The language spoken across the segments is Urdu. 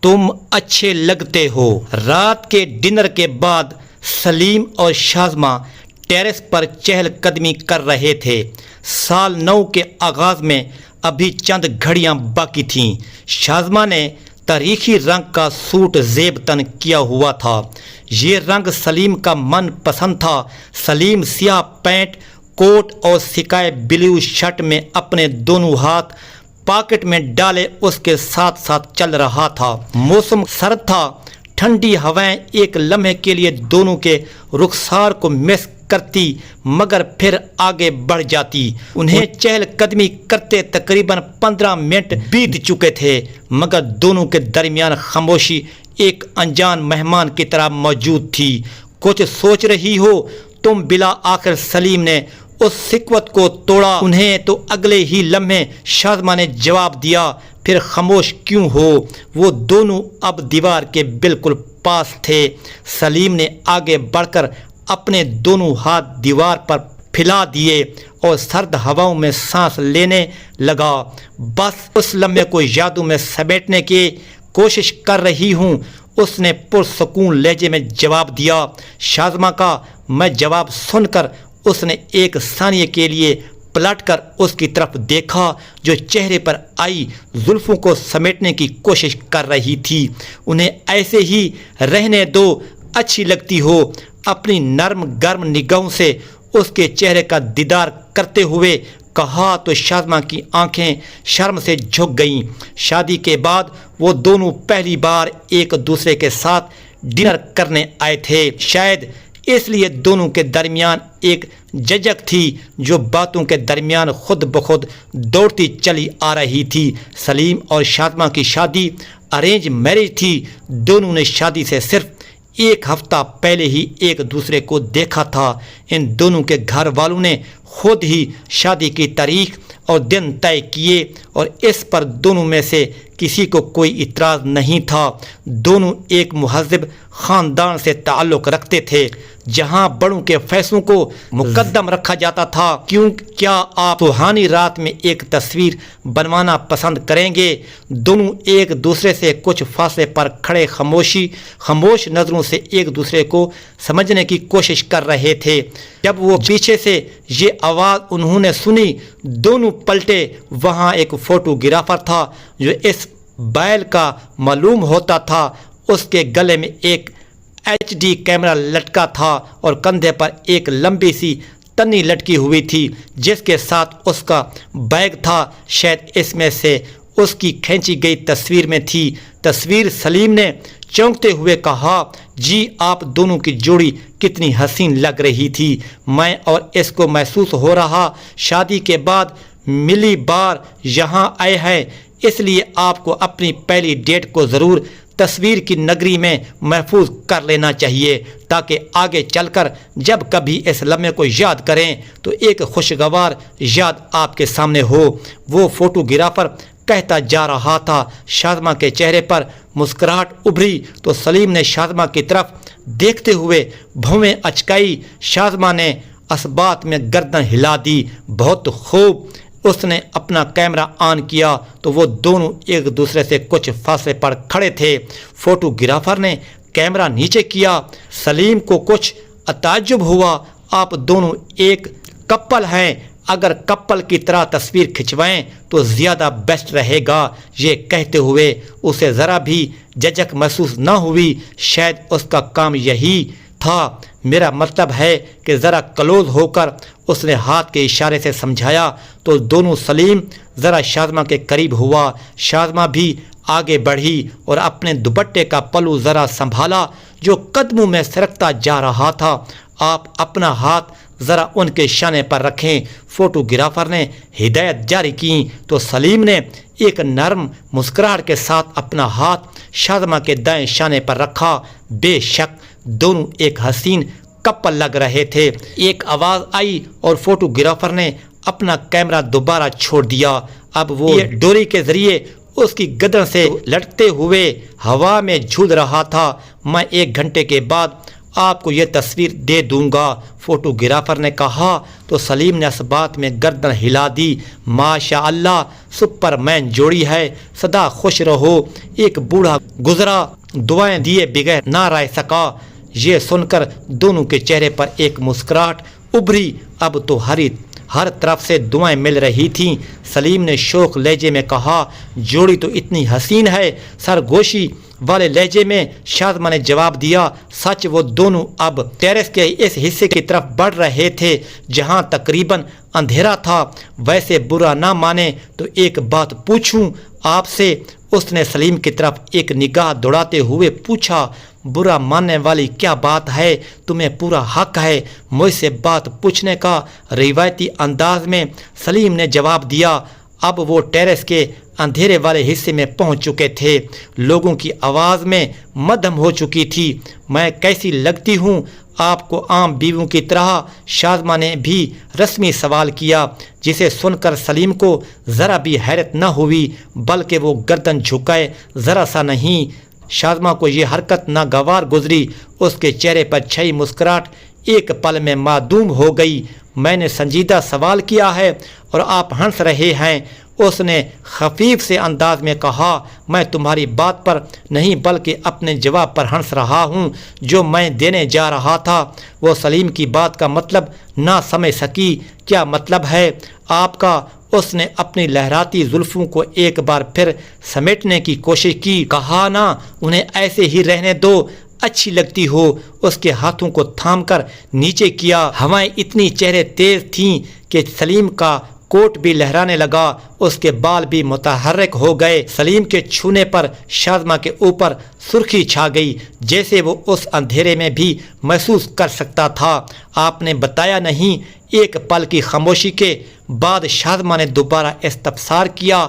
تم اچھے لگتے ہو۔ رات کے ڈنر کے بعد سلیم اور شازمہ ٹیرس پر چہل قدمی کر رہے تھے۔ سال نو کے آغاز میں ابھی چند گھڑیاں باقی تھیں۔ شازمہ نے تاریخی رنگ کا سوٹ زیب تن کیا ہوا تھا۔ یہ رنگ سلیم کا من پسند تھا۔ سلیم سیاہ پینٹ، کوٹ اور سکائی بلیو شرٹ میں اپنے دونوں ہاتھ پاکٹ میں ڈالے اس کے ساتھ ساتھ چل رہا تھا۔ موسم سرد تھا۔ ٹھنڈی ہوائیں ایک لمحے کے لیے دونوں کے رخسار کو مس کرتی مگر پھر آگے بڑھ جاتی۔ انہیں چہل قدمی کرتے تقریباً 15 منٹ بیت چکے تھے مگر دونوں کے درمیان خاموشی ایک انجان مہمان کی طرح موجود تھی۔ کچھ سوچ رہی ہو تم؟ بلا آخر سلیم نے اس سکوت کو توڑا۔ انہیں تو اگلے ہی لمحے شازمہ نے جواب دیا، پھر خاموش کیوں ہو؟ وہ دونوں اب دیوار کے بالکل پاس تھے۔ سلیم نے آگے بڑھ کر اپنے دونوں ہاتھ دیوار پر پھیلا دیے اور سرد ہواؤں میں سانس لینے لگا۔ بس اس لمحے کو یادوں میں سمیٹنے کی کوشش کر رہی ہوں، اس نے پرسکون لہجے میں جواب دیا۔ شازمہ کا میں جواب سن کر اس نے ایک ثانیے کے لیے پلٹ کر اس کی طرف دیکھا جو چہرے پر آئی زلفوں کو سمیٹنے کی کوشش کر رہی تھی۔ انہیں ایسے ہی رہنے دو، اچھی لگتی ہو۔ اپنی نرم گرم نگاہوں سے اس کے چہرے کا دیدار کرتے ہوئے کہا تو شازمہ کی آنکھیں شرم سے جھک گئیں۔ شادی کے بعد وہ دونوں پہلی بار ایک دوسرے کے ساتھ ڈنر کرنے آئے تھے۔ شاید اس لیے دونوں کے درمیان ایک جھجک تھی جو باتوں کے درمیان خود بخود دوڑتی چلی آ رہی تھی۔ سلیم اور شازمہ کی شادی ارینج میرج تھی۔ دونوں نے شادی سے صرف ایک ہفتہ پہلے ہی ایک دوسرے کو دیکھا تھا۔ ان دونوں کے گھر والوں نے خود ہی شادی کی تاریخ اور دن طے کیے اور اس پر دونوں میں سے کسی کو کوئی اعتراض نہیں تھا۔ دونوں ایک مہذب خاندان سے تعلق رکھتے تھے جہاں بڑوں کے فیصلوں کو مقدم رکھا جاتا تھا۔ کیا آپ سہانی رات میں ایک تصویر بنوانا پسند کریں گے؟ دونوں ایک دوسرے سے کچھ فاصلے پر کھڑے خاموش نظروں سے ایک دوسرے کو سمجھنے کی کوشش کر رہے تھے۔ جب وہ پیچھے سے یہ آواز انہوں نے سنی، دونوں پلٹے۔ وہاں ایک فوٹوگرافر تھا جو اس بیل کا معلوم ہوتا تھا۔ اس کے گلے میں ایک HD کیمرہ لٹکا تھا اور کندھے پر ایک لمبی سی تنی لٹکی ہوئی تھی جس کے ساتھ اس کا بیگ تھا۔ شاید اس میں سے اس کی کھینچی گئی تصویر میں تھی تصویر۔ سلیم نے چونکتے ہوئے کہا، جی آپ دونوں کی جوڑی کتنی حسین لگ رہی تھی۔ میں اور اس کو محسوس ہو رہا شادی کے بعد ملی بار یہاں آئے ہیں، اس لیے آپ کو اپنی پہلی ڈیٹ کو ضرور تصویر کی نگری میں محفوظ کر لینا چاہیے تاکہ آگے چل کر جب کبھی اس لمحے کو یاد کریں تو ایک خوشگوار یاد آپ کے سامنے ہو۔ وہ فوٹوگرافر کہتا جا رہا تھا۔ شازمہ کے چہرے پر مسکراہٹ ابھری تو سلیم نے شازمہ کی طرف دیکھتے ہوئے بھویں اچکائی۔ شازمہ نے اس بات میں گردن ہلا دی۔ بہت خوب۔ اس نے اپنا کیمرہ آن کیا تو وہ دونوں ایک دوسرے سے کچھ فاصلے پر کھڑے تھے۔ فوٹوگرافر نے کیمرہ نیچے کیا۔ سلیم کو کچھ تعجب ہوا۔ آپ دونوں ایک کپل ہیں، اگر کپل کی طرح تصویر کھنچوائیں تو زیادہ بیسٹ رہے گا۔ یہ کہتے ہوئے اسے ذرا بھی جھجک محسوس نہ ہوئی۔ شاید اس کا کام یہی تھا۔ میرا مطلب ہے کہ ذرا کلوز ہو کر اس نے ہاتھ کے اشارے سے سمجھایا تو دونوں سلیم ذرا شازمہ کے قریب ہوا۔ شازمہ بھی آگے بڑھی اور اپنے دوپٹے کا پلو ذرا سنبھالا جو قدموں میں سرکتا جا رہا تھا۔ آپ اپنا ہاتھ ذرا ان کے شانے پر رکھیں، فوٹوگرافر نے ہدایت جاری کی تو سلیم نے ایک نرم مسکراہٹ کے ساتھ اپنا ہاتھ شازمہ کے دائیں شانے پر رکھا۔ بے شک دونوں ایک حسین کپل لگ رہے تھے۔ ایک آواز آئی اور فوٹوگرافر نے اپنا کیمرہ دوبارہ چھوڑ دیا۔ اب وہ ڈوری کے ذریعے اس کی گردن سے لٹکتے ہوئے ہوا میں جھول رہا تھا۔ میں 1 گھنٹے کے بعد آپ کو یہ تصویر دے دوں گا۔ فوٹوگرافر نے کہا تو سلیم نے اس بات میں گردن ہلا دی۔ ماشاء اللہ، سپر مین جوڑی ہے، سدا خوش رہو۔ ایک بوڑھا گزرا دعائیں دیے بغیر نہ رہ سکا۔ یہ سن کر دونوں کے چہرے پر ایک مسکراہٹ ابھری۔ اب تو ہر طرف سے دعائیں مل رہی تھیں۔ سلیم نے شوق لہجے میں کہا، جوڑی تو اتنی حسین ہے۔ سرگوشی والے لہجے میں شازمہ نے جواب دیا، سچ وہ دونوں اب ٹیرس کے اس حصے کی طرف بڑھ رہے تھے جہاں تقریباً اندھیرا تھا۔ ویسے برا نہ مانے تو ایک بات پوچھوں آپ سے؟ اس نے سلیم کی طرف ایک نگاہ دوڑاتے ہوئے پوچھا۔ برا ماننے والی کیا بات ہے؟ تمہیں پورا حق ہے مجھ سے بات پوچھنے کا، روایتی انداز میں سلیم نے جواب دیا۔ اب وہ ٹیرس کے اندھیرے والے حصے میں پہنچ چکے تھے۔ لوگوں کی آواز میں مدھم ہو چکی تھی۔ میں کیسی لگتی ہوں آپ کو؟ عام بیویوں کی طرح شازمہ نے بھی رسمی سوال کیا، جسے سن کر سلیم کو ذرا بھی حیرت نہ ہوئی، بلکہ وہ گردن جھکائے ذرا سا نہیں۔ شازمہ کو یہ حرکت ناگوار گزری۔ اس کے چہرے پر چھئی مسکراہٹ ایک پل میں معدوم ہو گئی۔ میں نے سنجیدہ سوال کیا ہے اور آپ ہنس رہے ہیں، اس نے خفیف سے انداز میں کہا۔ میں تمہاری بات پر نہیں بلکہ اپنے جواب پر ہنس رہا ہوں جو میں دینے جا رہا تھا۔ وہ سلیم کی بات کا مطلب نہ سمجھ سکی۔ کیا مطلب ہے آپ کا؟ اس نے اپنی لہراتی زلفوں کو ایک بار پھر سمیٹنے کی کوشش کی۔ کہا نا انہیں ایسے ہی رہنے دو، اچھی لگتی ہو۔ اس کے ہاتھوں کو تھام کر نیچے کیا۔ ہوائیں اتنی چہرے تیز تھیں کہ سلیم کا کوٹ بھی لہرانے لگا، اس کے بال بھی متحرک ہو گئے۔ سلیم کے چھونے پر شازمہ کے اوپر سرخی چھا گئی، جیسے وہ اس اندھیرے میں بھی محسوس کر سکتا تھا۔ آپ نے بتایا نہیں؟ ایک پل کی خاموشی کے بعد شازمہ نے دوبارہ استفسار کیا۔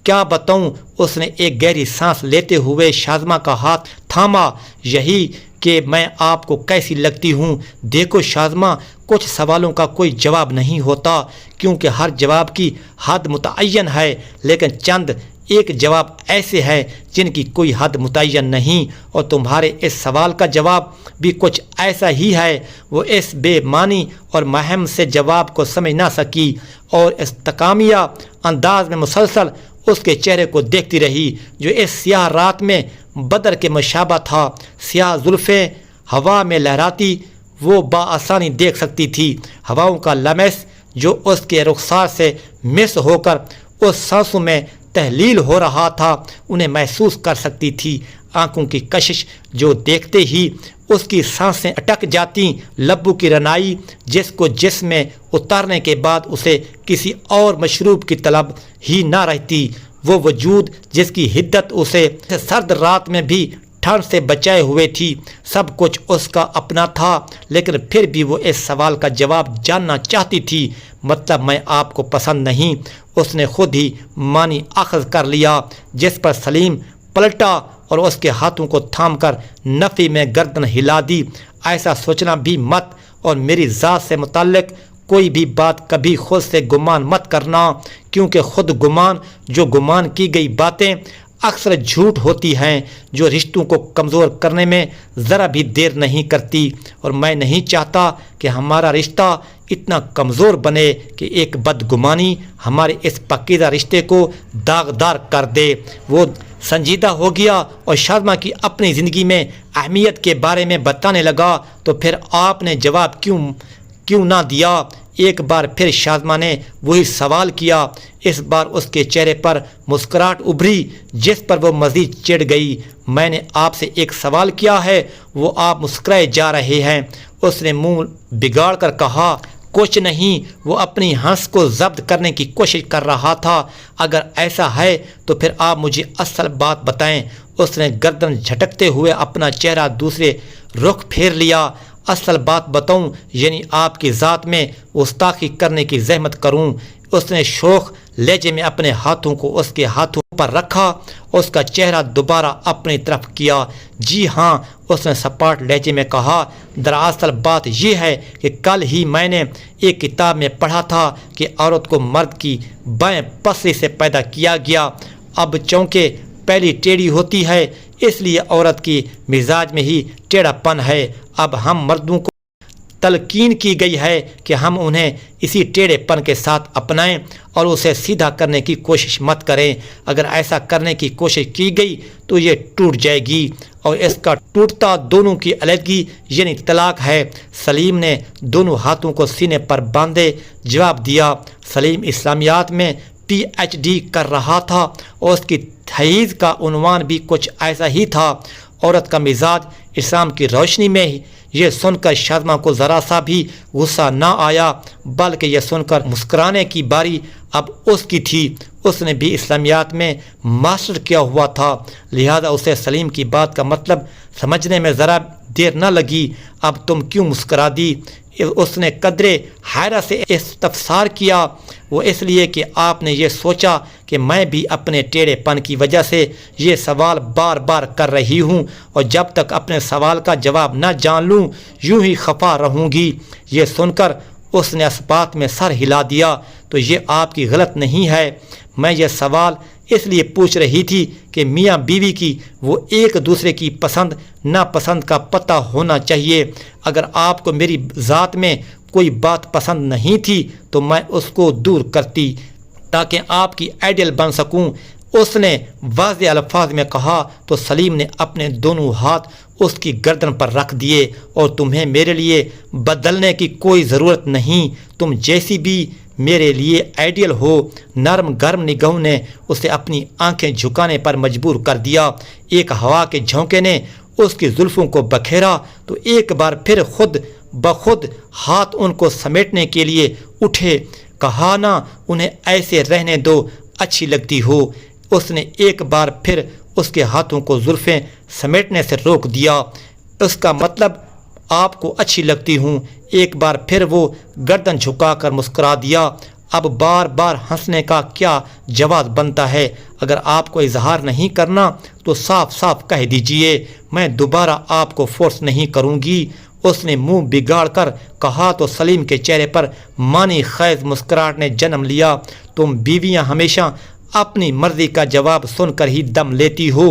کیا بتاؤں؟ اس نے ایک گہری سانس لیتے ہوئے شازمہ کا ہاتھ تھاما۔ یہی کہ میں آپ کو کیسی لگتی ہوں؟ دیکھو شازمہ، کچھ سوالوں کا کوئی جواب نہیں ہوتا کیونکہ ہر جواب کی حد متعین ہے، لیکن چند ایک جواب ایسے ہیں جن کی کوئی حد متعین نہیں، اور تمہارے اس سوال کا جواب بھی کچھ ایسا ہی ہے۔ وہ اس بے معنی اور مہم سے جواب کو سمجھ نہ سکی اور استقامیہ انداز میں مسلسل اس کے چہرے کو دیکھتی رہی جو اس سیاہ رات میں بدر کے مشابہ تھا۔ سیاہ زلفیں ہوا میں لہراتی وہ بآسانی دیکھ سکتی تھی۔ ہواؤں کا لمس جو اس کے رخسار سے مس ہو کر اس سانسوں میں تحلیل ہو رہا تھا انہیں محسوس کر سکتی تھی۔ آنکھوں کی کشش جو دیکھتے ہی اس کی سانسیں اٹک جاتی، لبوں کی رنائی جس کو جسم میں اتارنے کے بعد اسے کسی اور مشروب کی طلب ہی نہ رہتی، وہ وجود جس کی حدت اسے سرد رات میں بھی ٹھنڈ سے بچائے ہوئے تھی۔ سب کچھ اس کا اپنا تھا، لیکن پھر بھی وہ اس سوال کا جواب جاننا چاہتی تھی۔ مطلب میں آپ کو پسند نہیں؟ اس نے خود ہی معنی اخذ کر لیا، جس پر سلیم پلٹا اور اس کے ہاتھوں کو تھام کر نفی میں گردن ہلا دی۔ ایسا سوچنا بھی مت، اور میری ذات سے متعلق کوئی بھی بات کبھی خود سے گمان مت کرنا، کیونکہ خود گمان جو گمان کی گئی باتیں اکثر جھوٹ ہوتی ہیں جو رشتوں کو کمزور کرنے میں ذرا بھی دیر نہیں کرتی، اور میں نہیں چاہتا کہ ہمارا رشتہ اتنا کمزور بنے کہ ایک بدگمانی ہمارے اس پاکیزہ رشتے کو داغدار کر دے۔ وہ سنجیدہ ہو گیا اور شازمہ کی اپنی زندگی میں اہمیت کے بارے میں بتانے لگا۔ تو پھر آپ نے جواب کیوں نہ دیا؟ ایک بار پھر شازمہ نے وہی سوال کیا۔ اس بار اس کے چہرے پر مسکراہٹ ابھری جس پر وہ مزید چڑ گئی۔ میں نے آپ سے ایک سوال کیا ہے، وہ آپ مسکرائے جا رہے ہیں۔ اس نے منہ بگاڑ کر کہا، کچھ نہیں۔ وہ اپنی ہنس کو ضبط کرنے کی کوشش کر رہا تھا۔ اگر ایسا ہے تو پھر آپ مجھے اصل بات بتائیں۔ اس نے گردن جھٹکتے ہوئے اپنا چہرہ دوسرے رخ پھیر لیا۔ اصل بات بتاؤں یعنی آپ کی ذات میں گستاخی کرنے کی زحمت کروں؟ اس نے شوخ لہجے میں اپنے ہاتھوں کو اس کے ہاتھوں پر رکھا، اس کا چہرہ دوبارہ اپنی طرف کیا۔ جی ہاں، اس نے سپاٹ لہجے میں کہا۔ دراصل بات یہ ہے کہ کل ہی میں نے ایک کتاب میں پڑھا تھا کہ عورت کو مرد کی بائیں پسلی سے پیدا کیا گیا۔ اب چونکہ پہلی ٹیڑھی ہوتی ہے، اس لیے عورت کی مزاج میں ہی ٹیڑھا پن ہے۔ اب ہم مردوں کو تلقین کی گئی ہے کہ ہم انہیں اسی ٹیڑھے پن کے ساتھ اپنائیں اور اسے سیدھا کرنے کی کوشش مت کریں۔ اگر ایسا کرنے کی کوشش کی گئی تو یہ ٹوٹ جائے گی، اور اس کا ٹوٹتا دونوں کی علیحدگی یعنی طلاق ہے۔ سلیم نے دونوں ہاتھوں کو سینے پر باندھے جواب دیا۔ سلیم اسلامیات میں PhD کر رہا تھا اور اس کی تحقیق کا عنوان بھی کچھ ایسا ہی تھا۔ عورت کا مزاج اسلام کی روشنی میں یہ سن کر شازمہ کو ذرا سا بھی غصہ نہ آیا، بلکہ یہ سن کر مسکرانے کی باری اب اس کی تھی۔ اس نے بھی اسلامیات میں ماسٹر کیا ہوا تھا، لہذا اسے سلیم کی بات کا مطلب سمجھنے میں ذرا دیر نہ لگی۔ اب تم کیوں مسکرا دی؟ اس نے قدرے حیرت سے استفسار کیا۔ وہ اس لیے کہ آپ نے یہ سوچا کہ میں بھی اپنے ٹیڑھے پن کی وجہ سے یہ سوال بار بار کر رہی ہوں، اور جب تک اپنے سوال کا جواب نہ جان لوں یوں ہی خفا رہوں گی۔ یہ سن کر اس نے اس بات میں سر ہلا دیا۔ تو یہ آپ کی غلط نہیں ہے، میں یہ سوال اس لیے پوچھ رہی تھی کہ میاں بیوی کی وہ ایک دوسرے کی پسند ناپسند کا پتہ ہونا چاہیے۔ اگر آپ کو میری ذات میں کوئی بات پسند نہیں تھی تو میں اس کو دور کرتی تاکہ آپ کی آئیڈیل بن سکوں، اس نے واضح الفاظ میں کہا۔ تو سلیم نے اپنے دونوں ہاتھ اس کی گردن پر رکھ دیے۔ اور تمہیں میرے لیے بدلنے کی کوئی ضرورت نہیں، تم جیسی بھی میرے لیے آئیڈیل ہو۔ نرم گرم نگاہوں نے اسے اپنی آنکھیں جھکانے پر مجبور کر دیا۔ ایک ہوا کے جھونکے نے اس کی زلفوں کو بکھیرا تو ایک بار پھر خود بخود ہاتھ ان کو سمیٹنے کے لیے اٹھے۔ کہا نا انہیں ایسے رہنے دو، اچھی لگتی ہو۔ اس نے ایک بار پھر اس کے ہاتھوں کو زلفیں سمیٹنے سے روک دیا۔ اس کا مطلب آپ کو اچھی لگتی ہوں۔ ایک بار پھر وہ گردن جھکا کر مسکرا دیا۔ اب بار بار ہنسنے کا کیا جواز بنتا ہے؟ اگر آپ کو اظہار نہیں کرنا تو صاف صاف کہہ دیجئے، میں دوبارہ آپ کو فورس نہیں کروں گی۔ اس نے منہ بگاڑ کر کہا تو سلیم کے چہرے پر معنی خیز مسکراہٹ نے جنم لیا۔ تم بیویاں ہمیشہ اپنی مرضی کا جواب سن کر ہی دم لیتی ہو،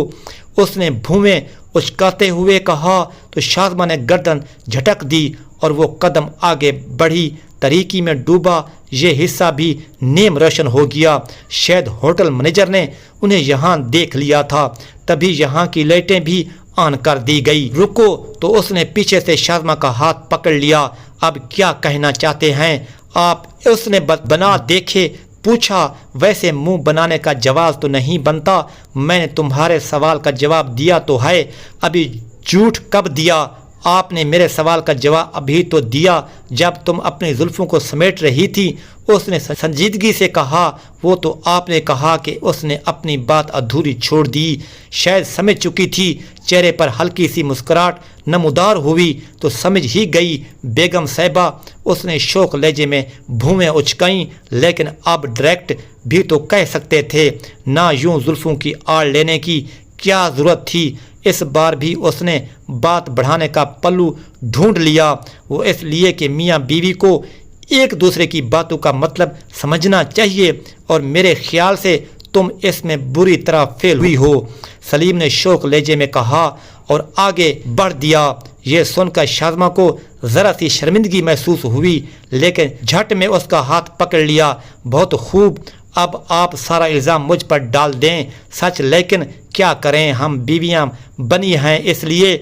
اس نے بھویں اچکاتے ہوئے کہا۔ تو شازمہ نے گردن جھٹک دی اور وہ قدم آگے بڑھی۔ تاریکی میں ڈوبا یہ حصہ بھی نیم روشن ہو گیا۔ شاید ہوٹل مینیجر نے انہیں یہاں دیکھ لیا تھا، تبھی یہاں کی لائٹیں بھی آن کر دی گئی۔ رکو، تو اس نے پیچھے سے شازمہ کا ہاتھ پکڑ لیا۔ اب کیا کہنا چاہتے ہیں آپ؟ اس نے بنا دیکھے پوچھا۔ ویسے منہ بنانے کا جواز تو نہیں بنتا، میں نے تمہارے سوال کا جواب دیا تو ہے، ابھی جھوٹ کب دیا؟ آپ نے میرے سوال کا جواب ابھی تو دیا جب تم اپنی زلفوں کو سمیٹ رہی تھی، اس نے سنجیدگی سے کہا۔ وہ تو آپ نے کہا کہ اس نے اپنی بات ادھوری چھوڑ دی، شاید سمجھ چکی تھی۔ چہرے پر ہلکی سی مسکراہٹ نمودار ہوئی تو سمجھ ہی گئی بیگم صاحبہ، اس نے شوق لہجے میں بھویں اچکائیں۔ لیکن اب ڈائریکٹ بھی تو کہہ سکتے تھے نہ، یوں زلفوں کی آڑ لینے کی کیا ضرورت تھی؟ اس بار بھی اس نے بات بڑھانے کا پلو ڈھونڈ لیا۔ وہ اس لیے کہ میاں بیوی کو ایک دوسرے کی باتوں کا مطلب سمجھنا چاہیے، اور میرے خیال سے تم اس میں بری طرح فیل ہوئی ہو، سلیم نے شوق لہجے میں کہا اور آگے بڑھ دیا۔ یہ سن کر شازمہ کو ذرا سی شرمندگی محسوس ہوئی، لیکن جھٹ میں اس کا ہاتھ پکڑ لیا۔ بہت خوب، اب آپ سارا الزام مجھ پر ڈال دیں، سچ، لیکن کیا کریں، ہم بیویاں بنی ہیں اس لیے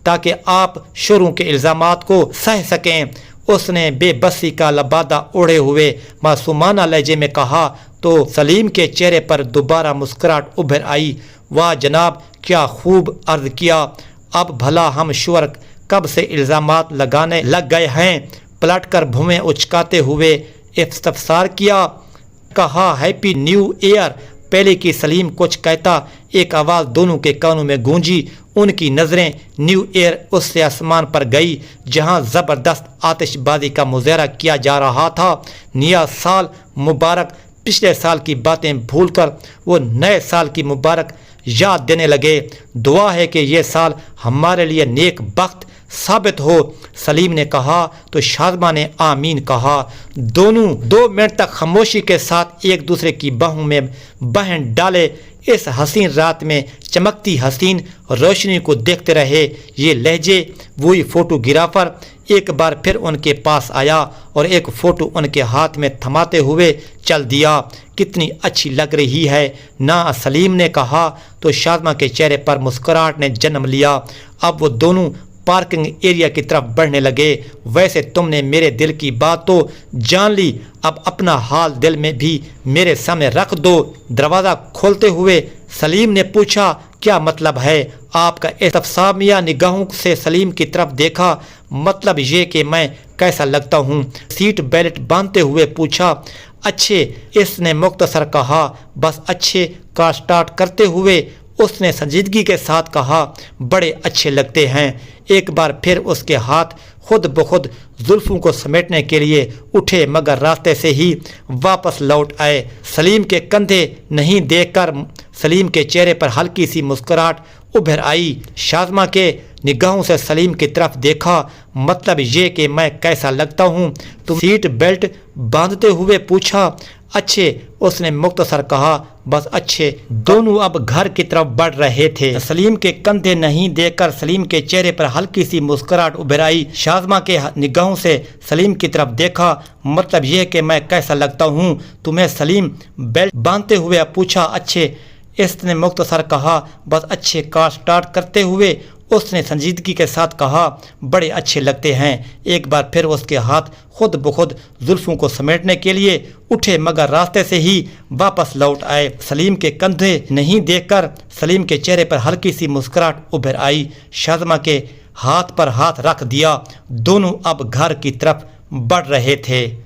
تاکہ آپ شوروں کے الزامات کو سہ سکیں۔ اس نے بے بسی کا لبادہ اوڑھے ہوئے معصومانہ لہجے میں کہا تو سلیم کے چہرے پر دوبارہ مسکراہٹ ابھر آئی۔ واہ جناب، کیا خوب عرض کیا، اب بھلا ہم شور کب سے الزامات لگانے لگ گئے ہیں؟ پلٹ کر بھویں اچکاتے ہوئے استفسار کیا۔ کہا ہیپی نیو ایئر۔ پہلے کی سلیم کچھ کہتا، ایک آواز دونوں کے کانوں میں گونجی۔ ان کی نظریں نیو ایئر اس سے آسمان پر گئی جہاں زبردست آتش بازی کا مظاہرہ کیا جا رہا تھا۔ نیا سال مبارک۔ پچھلے سال کی باتیں بھول کر وہ نئے سال کی مبارک یاد دینے لگے۔ دعا ہے کہ یہ سال ہمارے لیے نیک بخت ثابت ہو، سلیم نے کہا تو شازمہ نے آمین کہا۔ دونوں 2 منٹ تک خاموشی کے ساتھ ایک دوسرے کی باہوں میں بہن ڈالے اس حسین رات میں چمکتی حسین روشنی کو دیکھتے رہے۔ یہ لہجے وہی فوٹوگرافر ایک بار پھر ان کے پاس آیا اور ایک فوٹو ان کے ہاتھ میں تھماتے ہوئے چل دیا۔ کتنی اچھی لگ رہی ہے نا، سلیم نے کہا تو شازمہ کے چہرے پر مسکراہٹ نے جنم لیا۔ اب وہ دونوں پارکنگ ایریا کی طرف بڑھنے لگے۔ ویسے تم نے میرے دل کی بات تو جان لی، اب اپنا حال دل میں بھی میرے سامنے رکھ دو۔ دروازہ کھولتے ہوئے سلیم نے پوچھا، کیا مطلب ہے آپ کا؟ استفسامیہ نگاہوں سے سلیم کی طرف دیکھا۔ مطلب یہ کہ میں کیسا لگتا ہوں؟ سیٹ بیلٹ باندھتے ہوئے پوچھا۔ اچھے، اس نے مختصر کہا۔ بس اچھے کا سٹارٹ کرتے ہوئے اس نے سنجیدگی کے ساتھ کہا، بڑے اچھے لگتے ہیں۔ ایک بار پھر اس کے ہاتھ خود بخود زلفوں کو سمیٹنے کے لیے اٹھے، مگر راستے سے ہی واپس لوٹ آئے۔ سلیم کے کندھے نہیں دیکھ کر سلیم کے چہرے پر ہلکی سی مسکراہٹ ابھر آئی۔ شازمہ کے نگاہوں سے سلیم کی طرف دیکھا۔ مطلب یہ کہ میں کیسا لگتا ہوں؟ تم سیٹ بیلٹ باندھتے ہوئے پوچھا۔ اچھے، اس نے مختصر کہا۔ بس اچھے۔ دونوں اب گھر کی طرف بڑھ رہے تھے۔ سلیم کے کندھے نہیں دیکھ کر سلیم کے چہرے پر ہلکی سی مسکراہٹ ابھر آئی۔ شازمہ کے نگاہوں سے سلیم کی طرف دیکھا۔ مطلب یہ کہ میں کیسا لگتا ہوں تمہیں؟ سلیم بیلٹ باندھتے ہوئے پوچھا۔ اچھے، اس نے مختصر کہا۔ بس اچھے کا سٹارٹ کرتے ہوئے اس نے سنجیدگی کے ساتھ کہا، بڑے اچھے لگتے ہیں۔ ایک بار پھر اس کے ہاتھ خود بخود زلفوں کو سمیٹنے کے لیے اٹھے، مگر راستے سے ہی واپس لوٹ آئے۔ سلیم کے کندھے نہیں دیکھ کر سلیم کے چہرے پر ہلکی سی مسکراہٹ ابھر آئی۔ شازمہ کے ہاتھ پر ہاتھ رکھ دیا۔ دونوں اب گھر کی طرف بڑھ رہے تھے۔